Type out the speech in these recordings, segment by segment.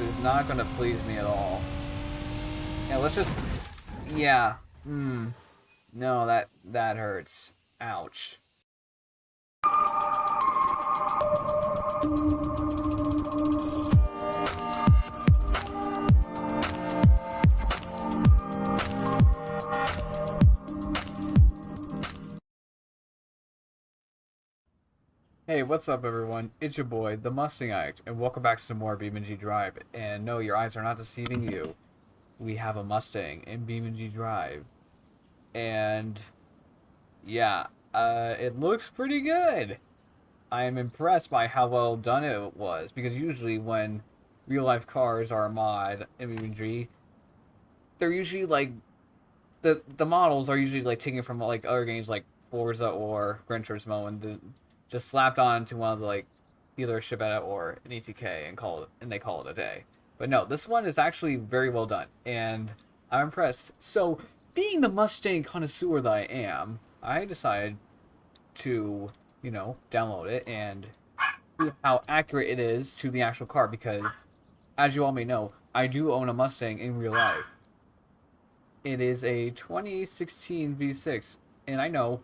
is not gonna please me at all. Yeah, let's just... Yeah. No, that hurts. Ouch. Hey, what's up everyone? It's your boy, the Mustang Addict, and welcome back to some more BeamNG Drive. And no, your eyes are not deceiving you. We have a Mustang in BeamNG Drive. And yeah, it looks pretty good. I am impressed by how well done it was, because usually when real life cars are a mod in BeamNG, they're usually like the models are usually like taken from like other games like Forza or Gran Turismo and just slapped on to one of the like either a Shibetta or an ETK and they call it a day. But no, this one is actually very well done and I'm impressed. So, being the Mustang connoisseur that I am, I decided to, download it and see how accurate it is to the actual car because as you all may know, I do own a Mustang in real life. It is a 2016 V6, and I know,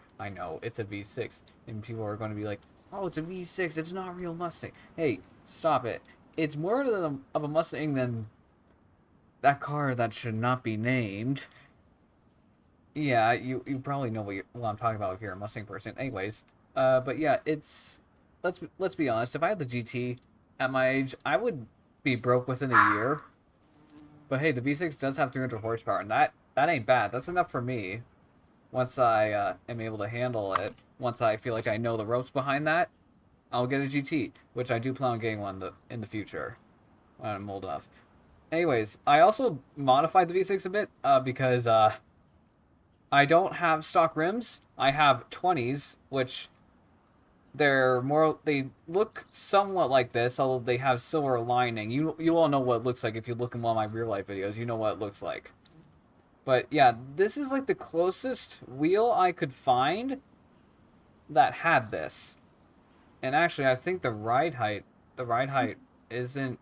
it's a V6, and people are going to be like, "Oh, it's a V6. It's not a real Mustang." Hey, stop it! It's more of a Mustang than that car that should not be named. Yeah, you probably know what I'm talking about if you're a Mustang person. Anyways, but yeah, it's let's be honest. If I had the GT at my age, I would be broke within a year. But hey, the V6 does have 300 horsepower, and that ain't bad. That's enough for me. Once I am able to handle it, once I feel like I know the ropes behind that, I'll get a GT, which I do plan on getting one in the future when I'm old enough. Anyways, I also modified the V6 a bit because I don't have stock rims. I have 20s, which they look somewhat like this, although they have silver lining. You all know what it looks like if you look in one of my real life videos. You know what it looks like. But yeah, this is like the closest wheel I could find that had this. And actually, I think the ride height isn't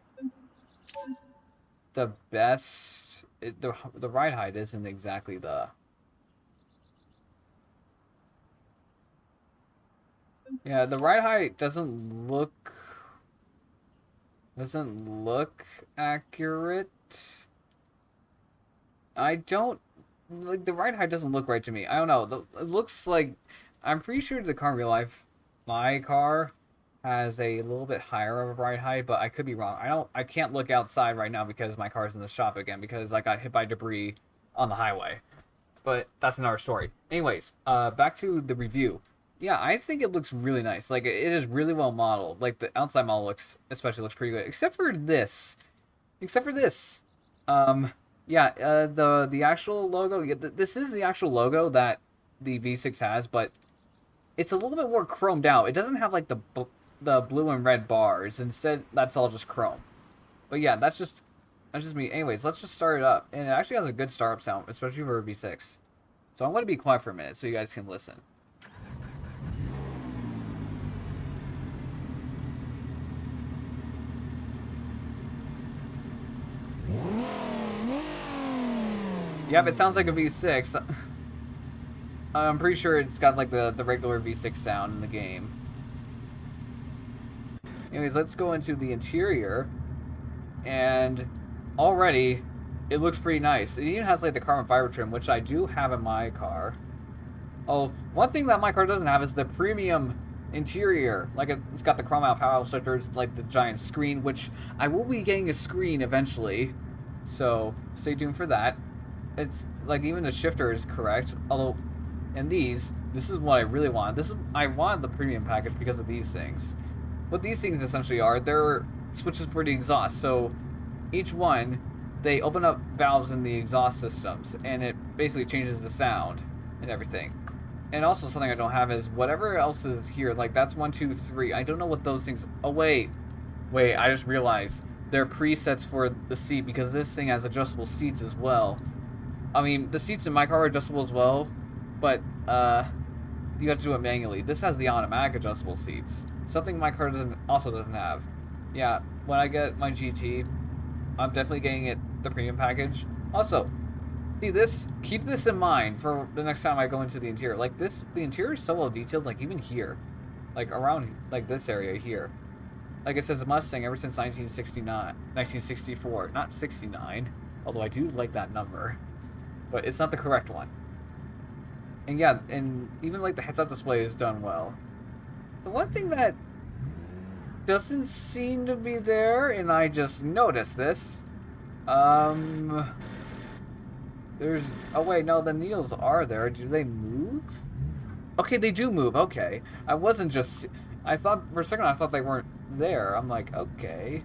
the best. The ride height isn't exactly the... Yeah, the ride height doesn't look accurate. I don't like the ride height doesn't look right to me. I don't know. It looks like I'm pretty sure the car in real life, my car has a little bit higher of a ride height, but I could be wrong. I can't look outside right now because my car's in the shop again because I got hit by debris on the highway. But that's another story. Anyways, back to the review. Yeah, I think it looks really nice. Like it is really well modeled. Like the outside model looks pretty good, except for this. Except for this. Yeah, the actual logo. Yeah, this is the actual logo that the V6 has, but it's a little bit more chromed out. It doesn't have like the blue and red bars. Instead, that's all just chrome. But yeah, that's just me. Anyways, let's just start it up, and it actually has a good startup sound, especially for a V6. So I'm going to be quiet for a minute so you guys can listen. Yep, it sounds like a V6. I'm pretty sure it's got like the regular V6 sound in the game. Anyways, let's go into the interior. And already, it looks pretty nice. It even has like the carbon fiber trim, which I do have in my car. Oh, one thing that my car doesn't have is the premium interior. Like it's got the chrome out power shifters, like the giant screen, which I will be getting a screen eventually. So stay tuned for that. It's like even the shifter is correct, although in this is what I really want. I wanted the premium package because of these things. What these things essentially are, they're switches for the exhaust. So each one, they open up valves in the exhaust systems and it basically changes the sound and everything. And also something I don't have is whatever else is here, like that's 1, 2, 3. I don't know what those things. Oh wait, I just realized they're presets for the seat because this thing has adjustable seats as well. I mean, the seats in my car are adjustable as well, but you have to do it manually. This has the automatic adjustable seats, something my car also doesn't have. Yeah, when I get my GT, I'm definitely getting it the premium package. Also, see this. Keep this in mind for the next time I go into the interior. Like this, the interior is so well detailed. Like even here, like around like this area here. Like it says a Mustang ever since 1969, 1964, not 69. Although I do like that number, but it's not the correct one. And yeah, and even like the heads-up display is done well. The one thing that doesn't seem to be there, and I just noticed this, there's, oh wait, no, the needles are there. Do they move? Okay, they do move, okay. I wasn't just, I thought, for a second I thought they weren't there. I'm like, okay.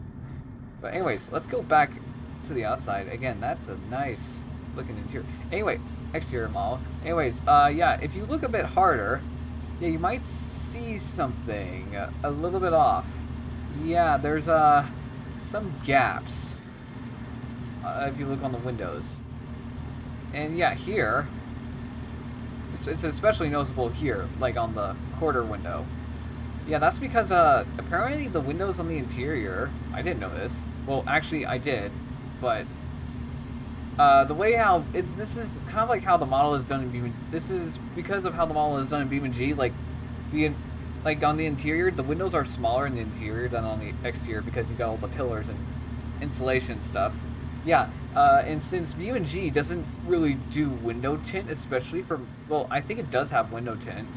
But anyways, let's go back to the outside. Again, that's a nice looking interior. Anyway, exterior model. Anyways, yeah, if you look a bit harder, yeah, you might see something a little bit off. Yeah, there's some gaps if you look on the windows. And yeah, here, it's especially noticeable here, like on the quarter window. Yeah, that's because apparently the windows on the interior, I didn't know this. Well, actually I did, but the way how this is kind of like how the model is done in BeamNG. This is because of how the model is done in BeamNG. Like on the interior, the windows are smaller in the interior than on the exterior because you got all the pillars and insulation stuff. Yeah, and since BeamNG doesn't really do window tint, especially for, well, I think it does have window tint.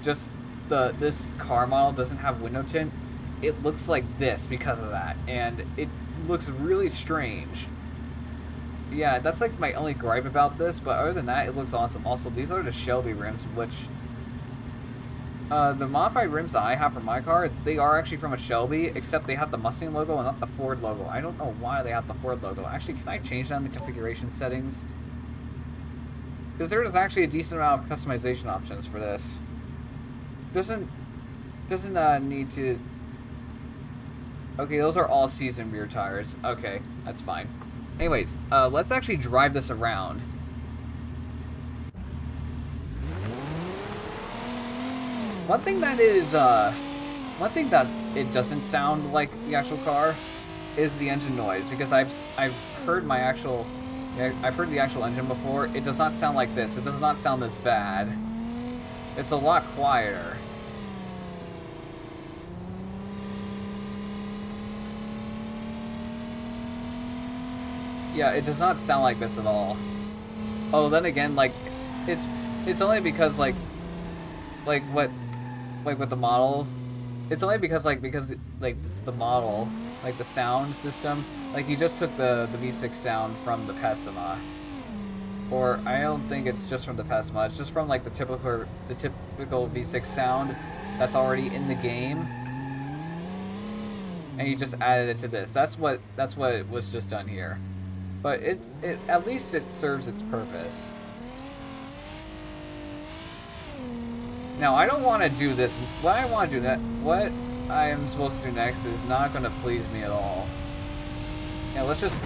Just this car model doesn't have window tint. It looks like this because of that, and it looks really strange. Yeah, that's like my only gripe about this, but other than that, it looks awesome. Also, these are the Shelby rims, which the modified rims that I have for my car, they are actually from a Shelby, except they have the Mustang logo and not the Ford logo. I don't know why they have the Ford logo. Actually, can I change that in the configuration settings? Because there's actually a decent amount of customization options for this. Doesn't need to. Okay, those are all season rear tires. Okay, that's fine. Anyways, let's actually drive this around. One thing that it doesn't sound like the actual car is the engine noise, because I've heard my actual, I've heard the actual engine before. It does not sound like this. It does not sound this bad. It's a lot quieter. Yeah, it does not sound like this at all. Oh, then again, like, it's only because like with the model, it's only because like the model, like the sound system, like you just took the V6 sound from the Pessima, or I don't think it's just from the Pessima. It's just from like the typical V6 sound that's already in the game, and you just added it to this. That's what was just done here. But it at least it serves its purpose. Now I don't want to do this. What I want to do what I am supposed to do next is not going to please me at all. Yeah, let's just.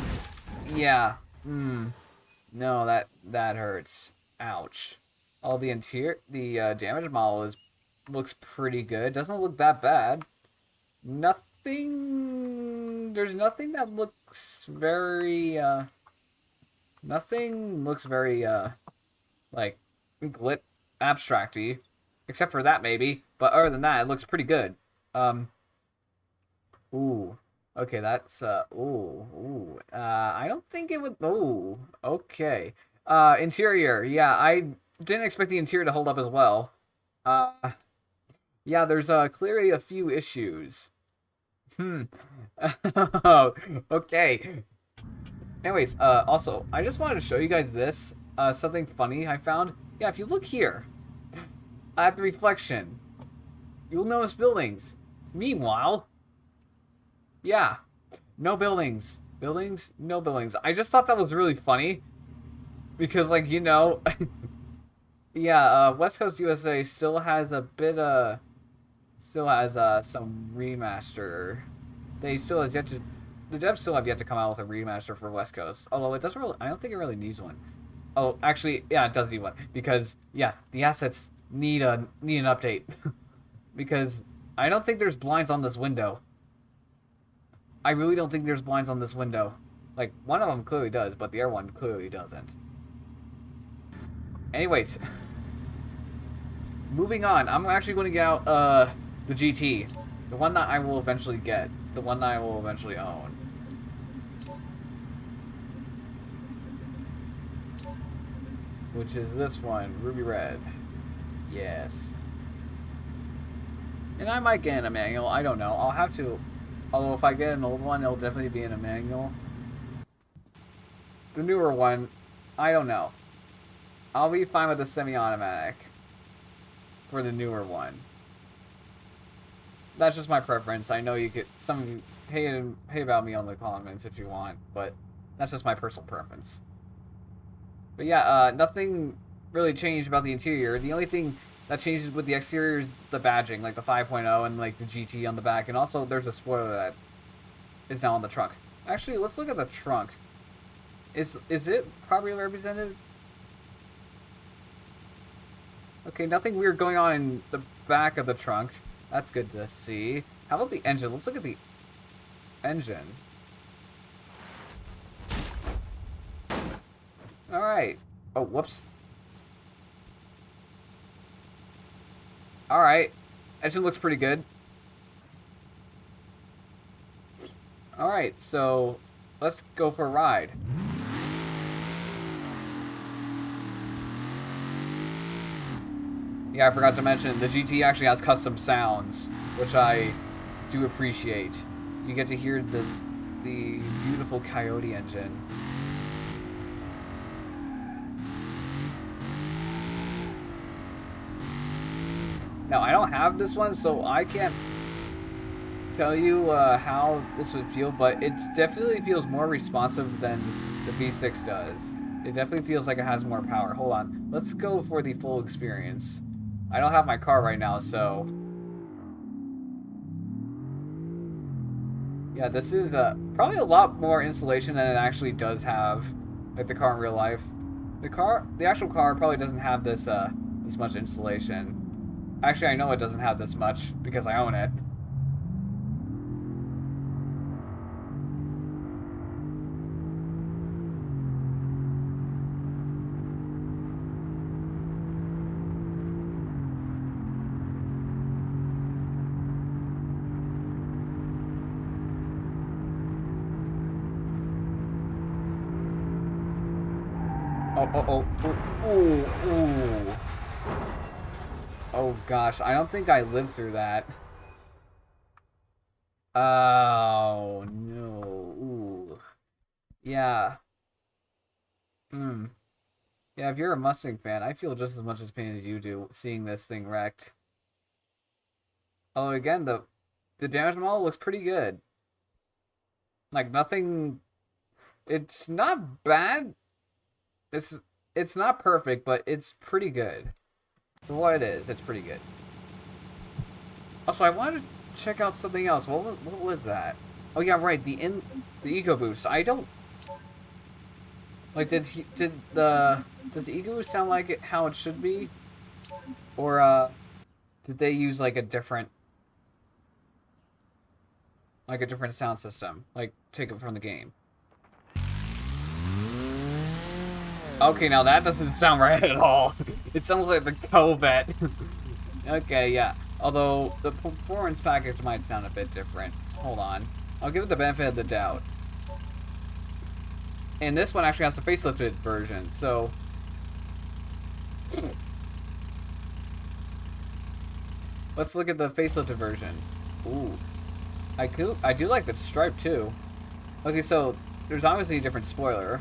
Yeah. No, that hurts. Ouch. All the damage model looks pretty good. Doesn't look that bad. There's nothing that looks very, nothing looks very, like, abstract-y. Except for that, maybe. But other than that, it looks pretty good. Ooh. Okay, that's, ooh. I don't think it would, ooh. Okay. Interior. Yeah, I didn't expect the interior to hold up as well. Yeah, there's, clearly a few issues. Okay. Anyways, also, I just wanted to show you guys this. Something funny I found. Yeah, if you look here at the reflection, you'll notice buildings. Meanwhile, yeah, no buildings. Buildings, no buildings. I just thought that was really funny because, like, you know, yeah, West Coast USA still has a bit some remaster. The devs still have yet to come out with a remaster for West Coast. Although it doesn't really, I don't think it really needs one. Oh, actually, yeah, it does need one because yeah, the assets need an update because I don't think there's blinds on this window. I really don't think there's blinds on this window. Like, one of them clearly does, but the other one clearly doesn't. Anyways, moving on. I'm actually going to get out the GT. The one that I will eventually get. The one that I will eventually own. Which is this one, Ruby Red. Yes. And I might get in a manual, I don't know. I'll have to. Although if I get an old one, it'll definitely be in a manual. The newer one, I don't know. I'll be fine with the semi-automatic for the newer one. That's just my preference. I know you could, some of you hate about me on the comments if you want, but that's just my personal preference. But yeah, nothing really changed about the interior. The only thing that changes with the exterior is the badging, like the 5.0 and like the GT on the back, and also there's a spoiler that is now on the trunk. Actually, let's look at the trunk. Is it properly represented? Okay, nothing weird going on in the back of the trunk. That's good to see. How about the engine? Let's look at the engine. Alright. Oh, whoops. Alright. Engine looks pretty good. Alright, so let's go for a ride. Yeah, I forgot to mention, the GT actually has custom sounds, which I do appreciate. You get to hear the beautiful Coyote engine. Now, I don't have this one, so I can't tell you how this would feel, but it definitely feels more responsive than the V6 does. It definitely feels like it has more power. Hold on. Let's go for the full experience. I don't have my car right now, so... Yeah, this is probably a lot more insulation than it actually does have, like the car in real life. The actual car probably doesn't have this this much insulation. Actually, I know it doesn't have this much because I own it. Ooh. Oh gosh, I don't think I lived through that. Oh no. Ooh. Yeah. Yeah, if you're a Mustang fan, I feel just as much as pain as you do seeing this thing wrecked. Although again, the damage model looks pretty good. Like nothing. It's not bad. It's not perfect, but it's pretty good. For what it is, it's pretty good. Also, I wanted to check out something else. What was that? Oh yeah, right. The Ego Boost. I don't like. Does the Ego Boost sound like how it should be, or did they use like a different sound system, like take it from the game? Okay, now that doesn't sound right at all. It sounds like the Corvette. Okay, yeah. Although, the performance package might sound a bit different. Hold on. I'll give it the benefit of the doubt. And this one actually has the facelifted version, so... Let's look at the facelifted version. Ooh. I do like the stripe, too. Okay, so, there's obviously a different spoiler.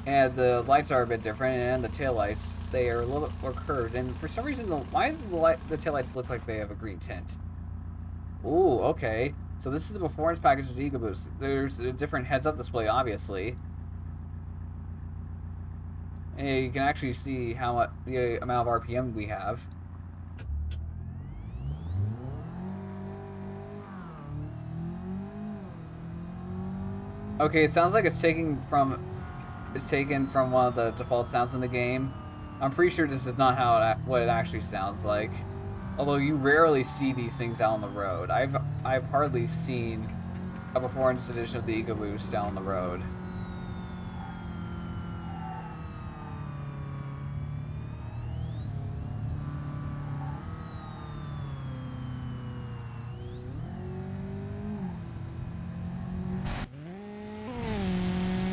And the lights are a bit different, and the taillights, they are a little bit more curved. And for some reason, why do the taillights look like they have a green tint? Ooh, okay. So this is the performance package of the Ego Boost. There's a different heads-up display, obviously. And you can actually see how the amount of RPM we have. Okay, it sounds like it's taken from one of the default sounds in the game. I'm pretty sure this is not what it actually sounds like. Although you rarely see these things out on the road. I've hardly seen a performance edition of the EcoBoost down the road.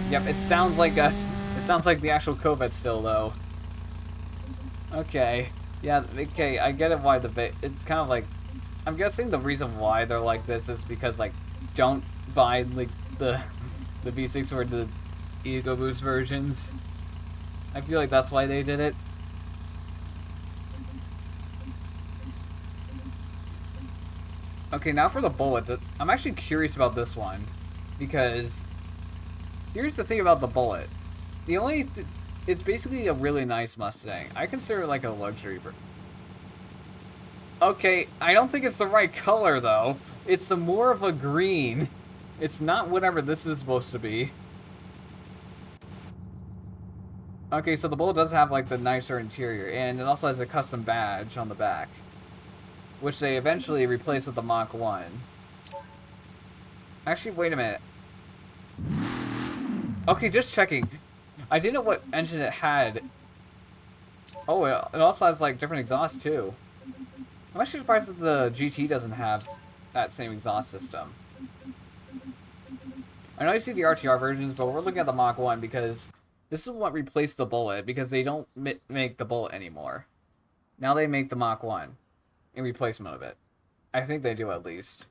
Yep, it sounds like the actual Corvette still though. Okay. Yeah, okay, I get it why it's kind of like, I'm guessing the reason why they're like this is because, like, don't buy, like, the V6 or the EcoBoost versions. I feel like that's why they did it. Okay, now for the Bullet. I'm actually curious about this one, because here's the thing about the Bullet. It's basically a really nice Mustang. I consider it like a luxury. Okay, I don't think it's the right color though. It's more of a green. It's not whatever this is supposed to be. Okay, so the Bullet does have like the nicer interior, and it also has a custom badge on the back, which they eventually replaced with the Mach 1. Actually, wait a minute. Okay, just checking. I didn't know what engine it had. Oh, it also has like different exhaust too. I'm actually surprised that the GT doesn't have that same exhaust system. I know you see the RTR versions, but we're looking at the Mach 1 because this is what replaced the Bullet, because they don't make the Bullet anymore. Now they make the Mach 1 in replacement of it. I think they do at least.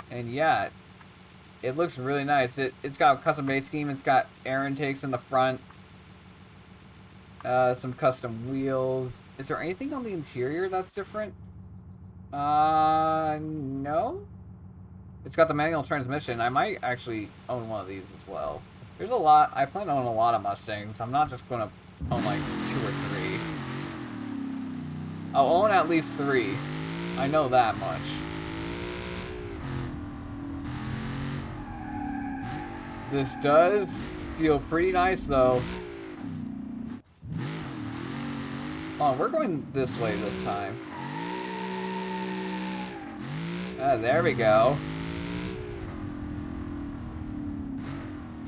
And yeah, it looks really nice. It's got a custom base scheme. It's got air intakes in the front. Some custom wheels. Is there anything on the interior that's different? No. It's got the manual transmission. I might actually own one of these as well. There's a lot. I plan to own a lot of Mustangs. I'm not just going to own like 2 or 3. I'll own at least 3. I know that much. This does feel pretty nice though. Oh, we're going this way this time. There we go.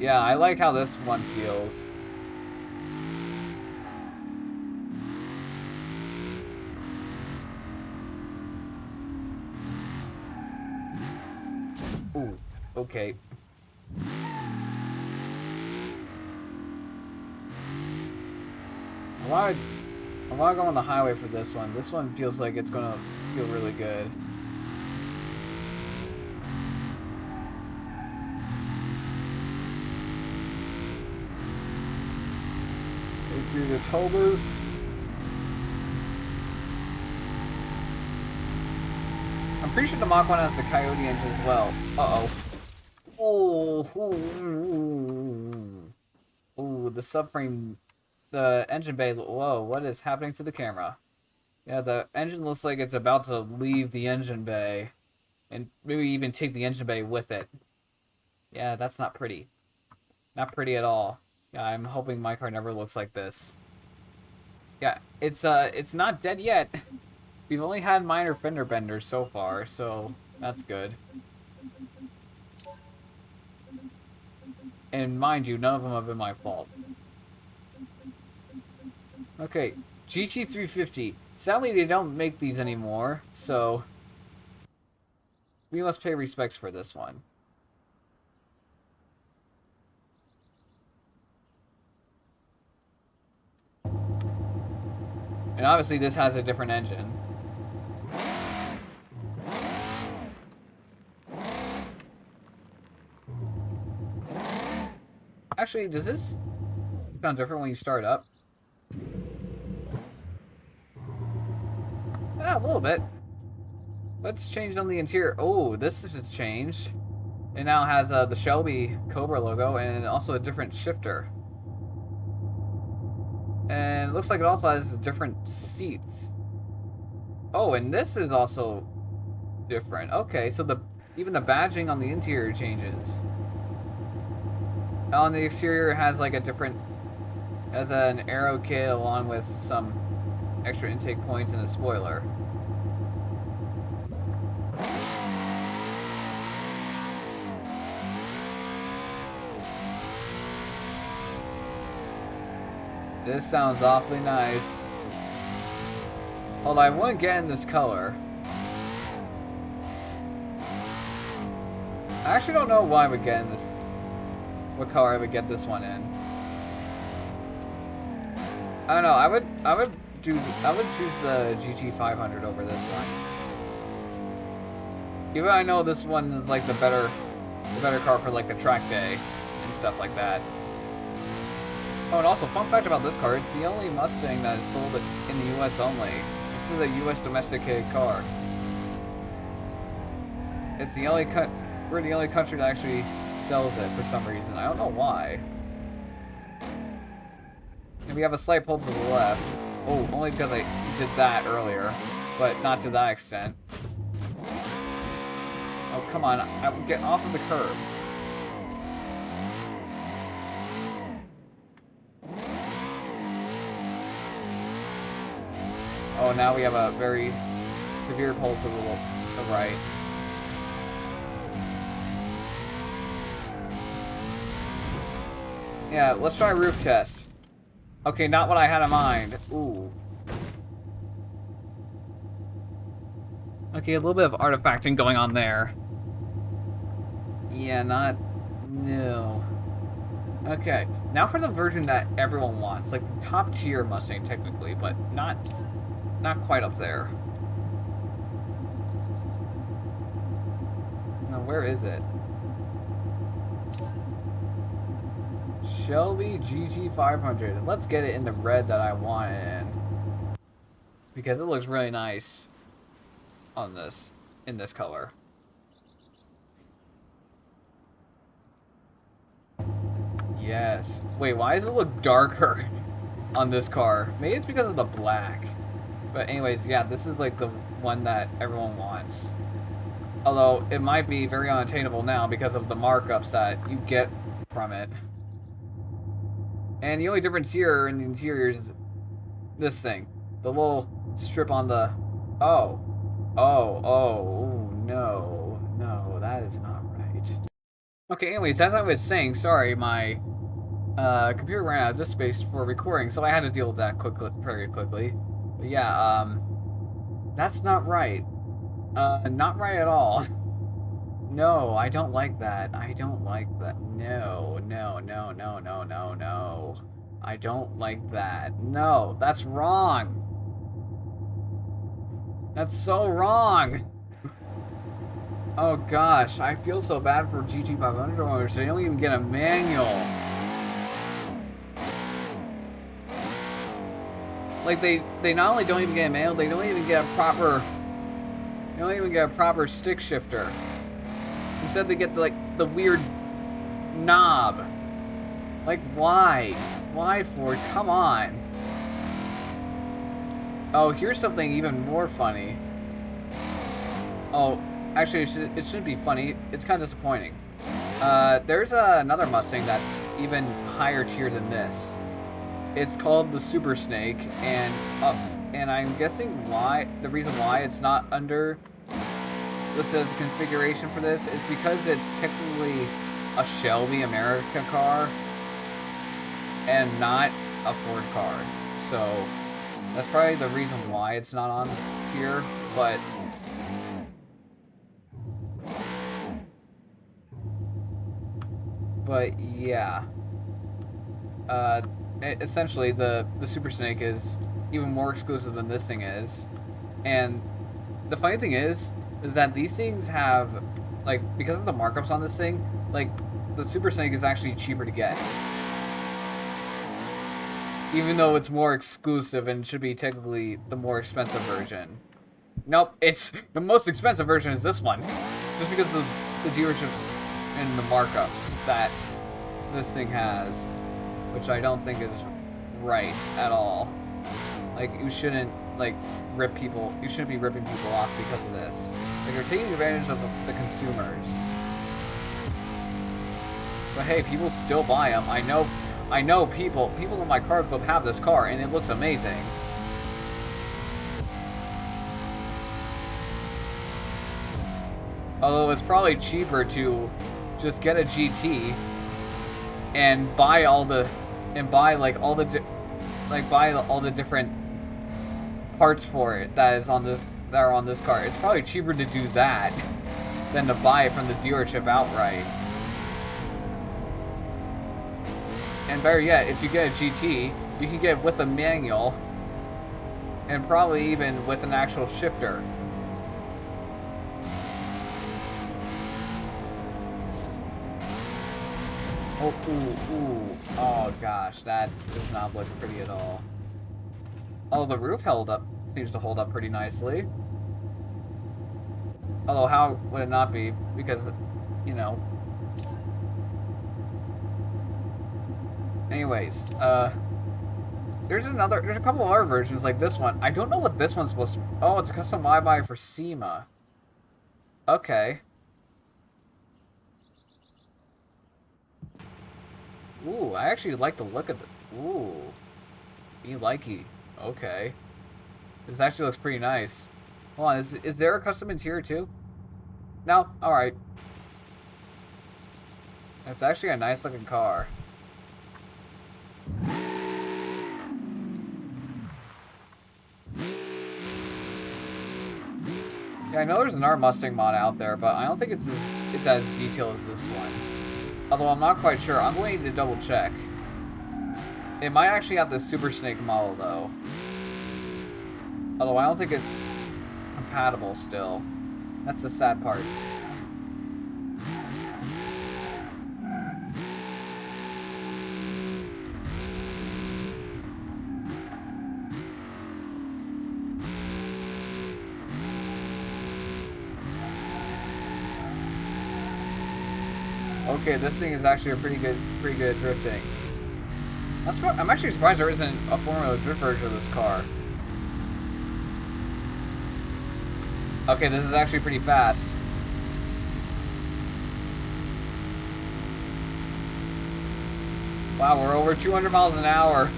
Yeah, I like how this one feels. Ooh, okay. I want to go on the highway for this one. This one feels like it's going to feel really good. Go through the toll booths. I'm pretty sure the Mach 1 has the Coyote engine as well. Uh-oh. Oh, the subframe, the engine bay. Whoa, what is happening to the camera? Yeah, the engine looks like it's about to leave the engine bay, and maybe even take the engine bay with it. Yeah, that's not pretty. Not pretty at all. Yeah, I'm hoping my car never looks like this. Yeah, it's not dead yet. We've only had minor fender benders so far, so that's good. And mind you, none of them have been my fault. Okay, GT350. Sadly, they don't make these anymore, so we must pay respects for this one. And obviously this has a different engine. Actually, does this sound different when you start up? Yeah, a little bit. Let's change on the interior. Oh, this has changed. It now has the Shelby Cobra logo and also a different shifter. And it looks like it also has different seats. Oh, and this is also different. Okay, so even the badging on the interior changes. On the exterior, it has like a different, has an aero kit along with some extra intake points and a spoiler. This sounds awfully nice. Although I wouldn't get in this color. I actually don't know why I would get in this. What color I would get this one in. I don't know. I would choose the GT500 over this one. Even though I know this one is like the better car for like the track day and stuff like that. Oh, and also, fun fact about this car, it's the only Mustang that is sold in the US only. This is a US domesticated car. It's the only we're the only country that actually sells it for some reason. I don't know why. And we have a slight pull to the left. Oh, only because I did that earlier, but not to that extent. Oh, come on. I will get off of the curb. Oh, now we have a very severe pull to the right. Yeah, let's try a roof test. Okay, not what I had in mind. Ooh. Okay, a little bit of artifacting going on there. Yeah, no. Okay, now for the version that everyone wants. Like, the top tier Mustang, technically, but not quite up there. Now, where is it? Shelby GT500. Let's get it in the red that I want it in. Because it looks really nice on this, in this color. Yes. Wait, why does it look darker on this car? Maybe it's because of the black. But anyways, yeah, this is like the one that everyone wants. Although, it might be very unattainable now because of the markups that you get from it. And the only difference here in the interior is this thing. The little strip on the... Oh, no, that is not right. Okay, anyways, as I was saying, sorry, my computer ran out of disk space for recording, so I had to deal with that very quickly. But yeah, that's not right. Not right at all. No, I don't like that. I don't like that. No. I don't like that. No, that's wrong. That's so wrong. Oh gosh, I feel so bad for GT500 owners. They don't even get a manual. Like they not only don't even get a manual, they don't even get a proper. They don't even get a proper stick shifter. Instead, they get the weird knob. Like, why? Why, Ford? Come on. Oh, here's something even more funny. Oh, actually, it shouldn't be funny. It's kind of disappointing. There's another Mustang that's even higher tier than this. It's called the Super Snake, and I'm guessing the reason why it's not under listed as a configuration for this is because it's technically a Shelby America car and not a Ford car. So that's probably the reason why it's not on here, but yeah. Essentially the Super Snake is even more exclusive than this thing is. And the funny thing is that these things have, like, because of the markups on this thing, like, the Super Snake is actually cheaper to get. Even though it's more exclusive and should be technically the more expensive version. Nope, it's the most expensive version is this one. Just because of the dealerships and the markups that this thing has. Which I don't think is right at all. Like, you shouldn't, like, you shouldn't be ripping people off because of this. Like, you're taking advantage of the consumers. But hey, people still buy them. I know people in my car club have this car, and it looks amazing. Although it's probably cheaper to just get a GT and buy all the like buy all the different parts for it that are on this car. It's probably cheaper to do that than to buy it from the dealership outright. And better yet, if you get a GT, you can get it with a manual and probably even with an actual shifter. Oh, ooh. Oh gosh, that does not look pretty at all. Oh, the roof seems to hold up pretty nicely. Although, how would it not be? Because, you know. Anyways, there's a couple of other versions like this one. I don't know what this one's supposed to be. Oh, it's a custom flyby for SEMA. Okay. Ooh, I actually like the look of the... Ooh. Likey. Okay. This actually looks pretty nice. Hold on, is there a custom interior too? No? Alright. It's actually a nice looking car. Yeah, I know there's an R Mustang mod out there, but I don't think it's as detailed as this one. Although I'm not quite sure. I'm going to double check. It might actually have the Super Snake model, though. Although I don't think it's compatible still. That's the sad part. Okay, this thing is actually a pretty good drifting. I'm actually surprised there isn't a Formula Drift version of this car. Okay, this is actually pretty fast. Wow, we're over 200 miles an hour.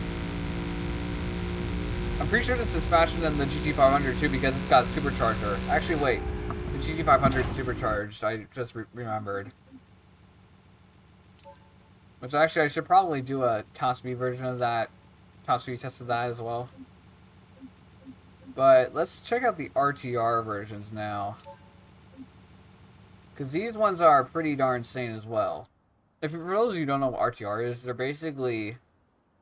I'm pretty sure this is faster than the GT500 too because it's got a supercharger. Actually, wait. The GT500 is supercharged. I just remembered. Which actually, I should probably do a top speed version of that. Top speed test of that as well. But let's check out the RTR versions now. Because these ones are pretty darn insane as well. For those of you who don't know what RTR is, they're basically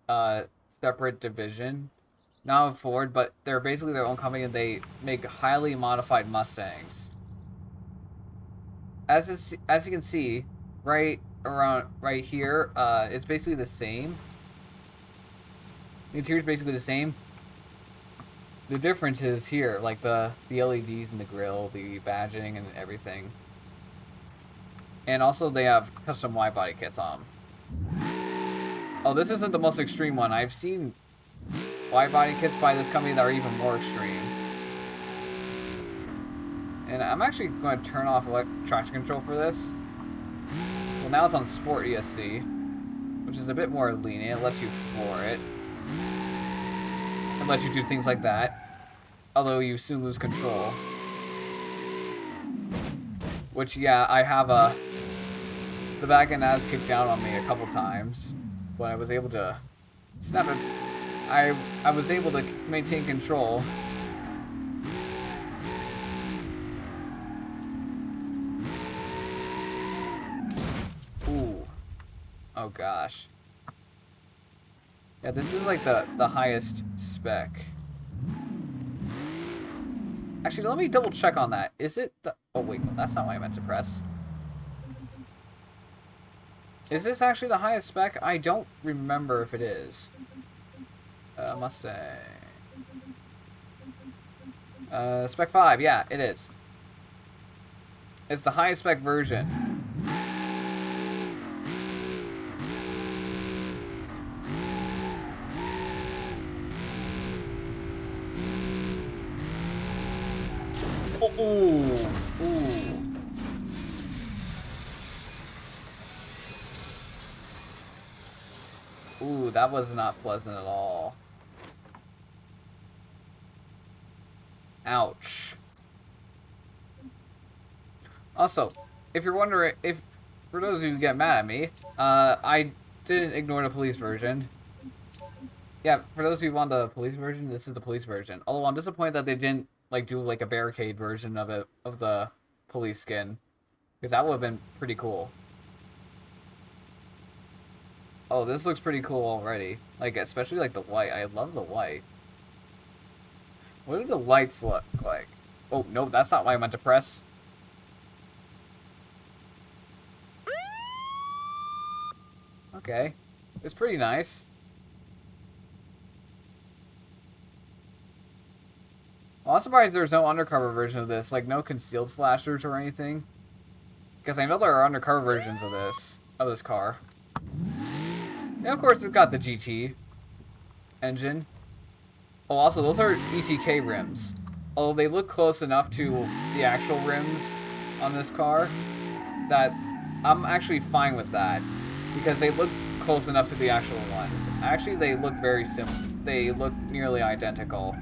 a separate division. Not of Ford, but they're basically their own company and they make highly modified Mustangs. As you can see, right here, it's basically the same. The interior is basically the same. The difference is here, like the LEDs in the grille, the badging and everything. And also they have custom wide body kits on them. Oh, this isn't the most extreme one. I've seen wide body kits by this company that are even more extreme. And I'm actually going to turn off traction control for this. Well, now it's on Sport ESC, which is a bit more lenient. It lets you floor it. It lets you do things like that. Although you soon lose control. Which, yeah, I have the back end has kicked down on me a couple times. But I was able to snap it. I was able to maintain control. Ooh. Oh gosh. Yeah, this is like the highest spec. Actually, let me double check on that. Is it the... Oh wait, no, that's not what I meant to press. Is this actually the highest spec? I don't remember if it is. Mustang. Spec 5, yeah, it is. It's the highest spec version. Oh, ooh, ooh. Ooh, that was not pleasant at all. Ouch. Also, if you're wondering, for those of you who get mad at me, I didn't ignore the police version. Yeah, for those of you who want the police version, this is the police version. Although I'm disappointed that they didn't like do like a barricade version of it of the police skin, because that would have been pretty cool. Oh, this looks pretty cool already. Like especially like the white. I love the white. What do the lights look like? Oh no, that's not what I meant to press. Okay, it's pretty nice. Well, I'm surprised there's no undercover version of this, like no concealed flashers or anything. Because I know there are undercover versions of this car. And of course, it's got the GT engine. Oh, also, those are ETK rims. Although they look close enough to the actual rims on this car that I'm actually fine with that. Because they look close enough to the actual ones. Actually, they look very similar. They look nearly identical.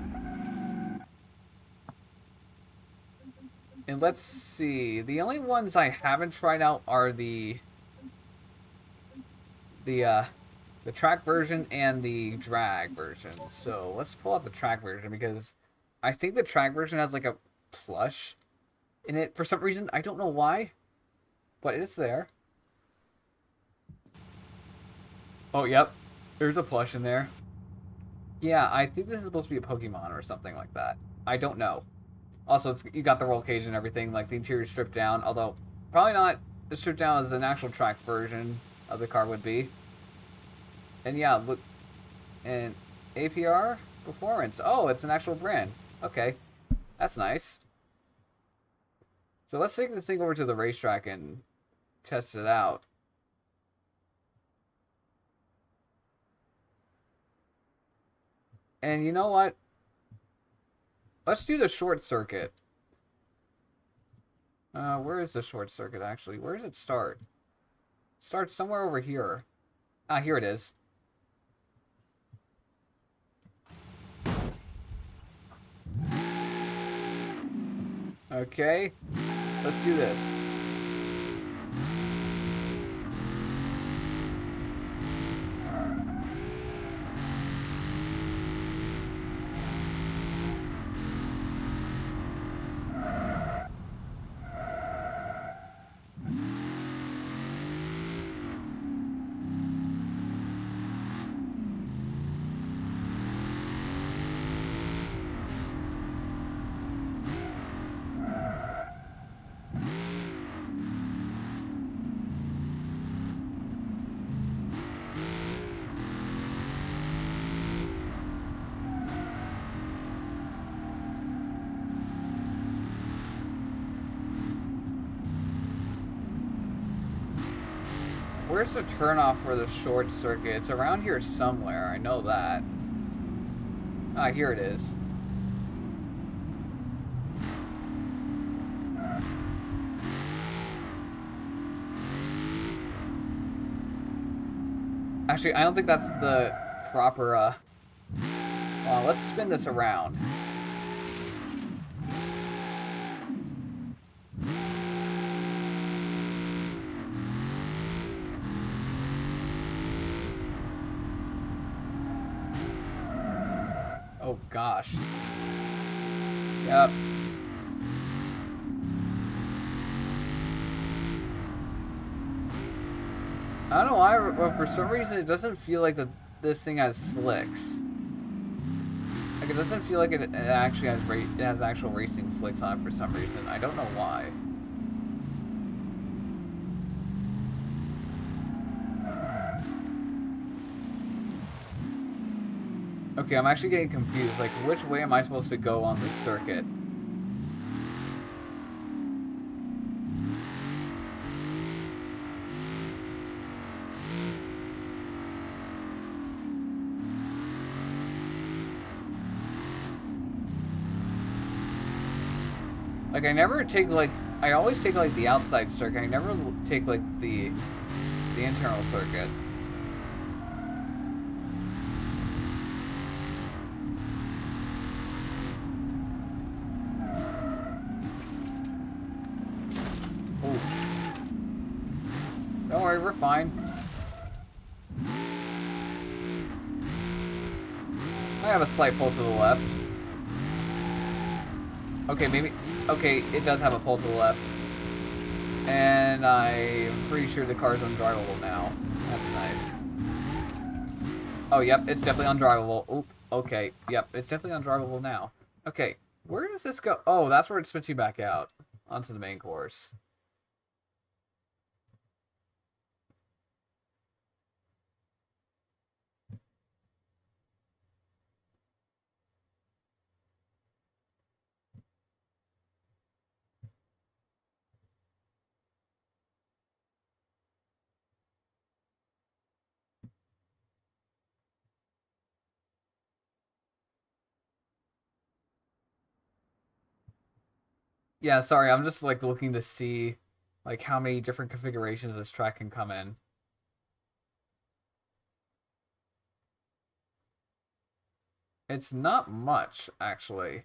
And let's see. The only ones I haven't tried out are the track version and the drag version. So let's pull out the track version because I think the track version has like a plush in it for some reason. I don't know why, but it's there. Oh, yep. There's a plush in there. Yeah, I think this is supposed to be a Pokemon or something like that. I don't know. Also, you got the roll cage and everything, like the interior stripped down, although probably not as stripped down as an actual track version of the car would be. And yeah, look, and APR Performance. Oh, it's an actual brand. Okay, that's nice. So let's take this thing over to the racetrack and test it out. And you know what? Let's do the short circuit. Where is the short circuit actually? Where does it start? It starts somewhere over here. Ah, here it is. Okay, let's do this. Where's the turnoff for the short circuit? It's around here somewhere. I know that. Ah, here it is. Actually, I don't think that's the proper, let's spin this around. Oh, gosh. Yep. I don't know why, but for some reason it doesn't feel like this thing has slicks. Like, it doesn't feel like it actually has it has actual racing slicks on it for some reason. I don't know why. Okay, I'm actually getting confused. Like, which way am I supposed to go on this circuit? Like, I never take, like, I always take, like, the outside circuit. I never take, like, the internal circuit. Ooh. Don't worry, we're fine. I have a slight pull to the left. Okay, maybe... Okay, it does have a pull to the left. And I'm pretty sure the car's undrivable now. That's nice. Oh, yep, it's definitely undrivable. Oop, okay, yep, it's definitely undrivable now. Okay, where does this go? Oh, that's where it spits you back out. Onto the main course. Yeah, sorry, I'm just, like, looking to see, like, how many different configurations this track can come in. It's not much, actually.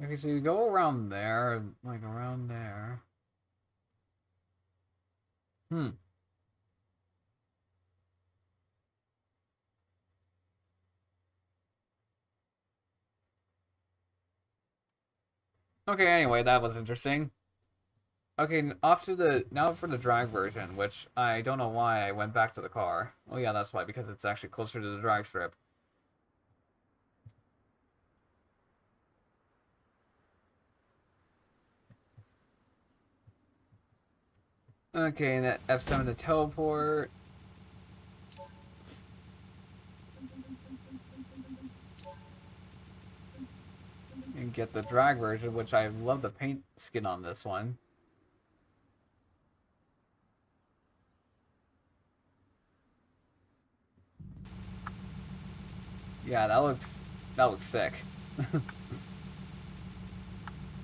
Okay, so you go around there, like, around there. Hmm. Okay, anyway, that was interesting. Okay, off to the... Now for the drag version, which I don't know why I went back to the car. Oh yeah, that's why, because it's actually closer to the drag strip. Okay, and that F7 to teleport. And get the drag version, which I love the paint skin on this one. Yeah, that looks sick.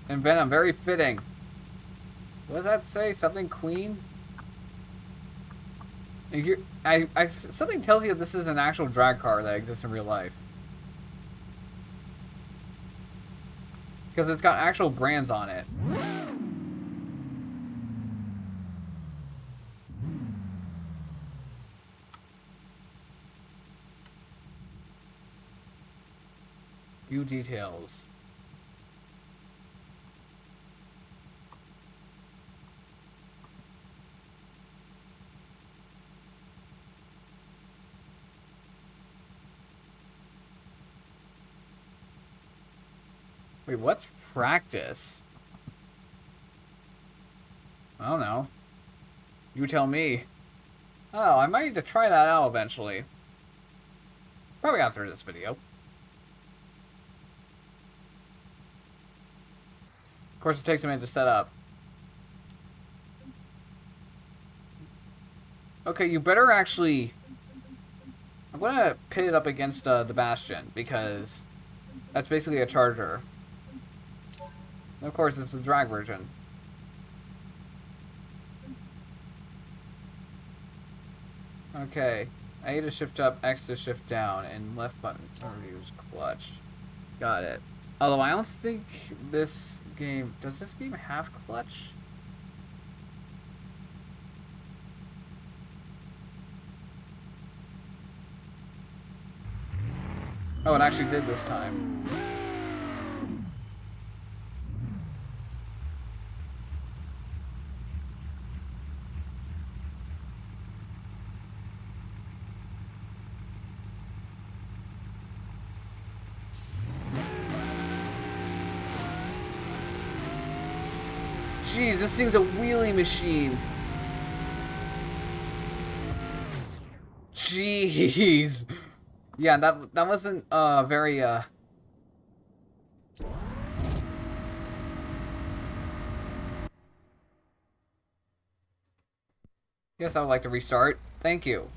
And Venom, very fitting. What does that say? Something Queen? And here, something tells you this is an actual drag car that exists in real life. Because it's got actual brands on it. Few details. Wait, what's practice? I don't know. You tell me. Oh, I might need to try that out eventually. Probably after this video. Of course, it takes a minute to set up. Okay, you better actually... I'm gonna pit it up against the Bastion, because that's basically a charger. And of course, it's the drag version. Okay, A to shift up, X to shift down, and left button or use clutch. Got it. Although I don't think this game... Does this game have clutch? Oh, it actually did this time. Jeez, this thing's a wheelie machine. Jeez. Yeah, that wasn't very Yes, I would like to restart. Thank you.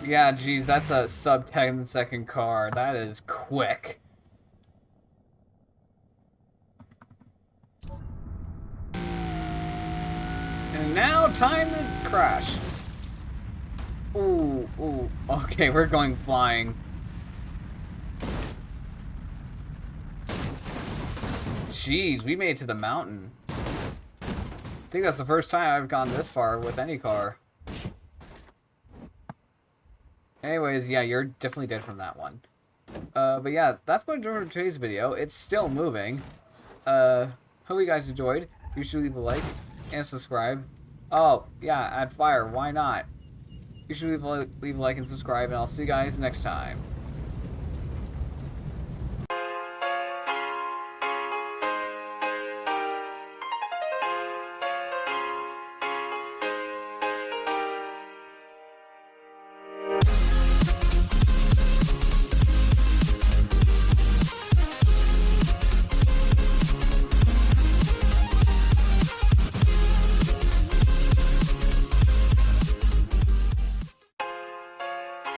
Yeah, geez, that's a sub 10-second car. That is quick. And now, time to crash. Ooh, ooh. Okay, we're going flying. Jeez, we made it to the mountain. I think that's the first time I've gone this far with any car. Anyways, yeah, you're definitely dead from that one. But yeah, that's going to do it for today's video. It's still moving. Hope you guys enjoyed. You should leave a like and subscribe. Oh, yeah, add fire. Why not? You should leave a like and subscribe, and I'll see you guys next time.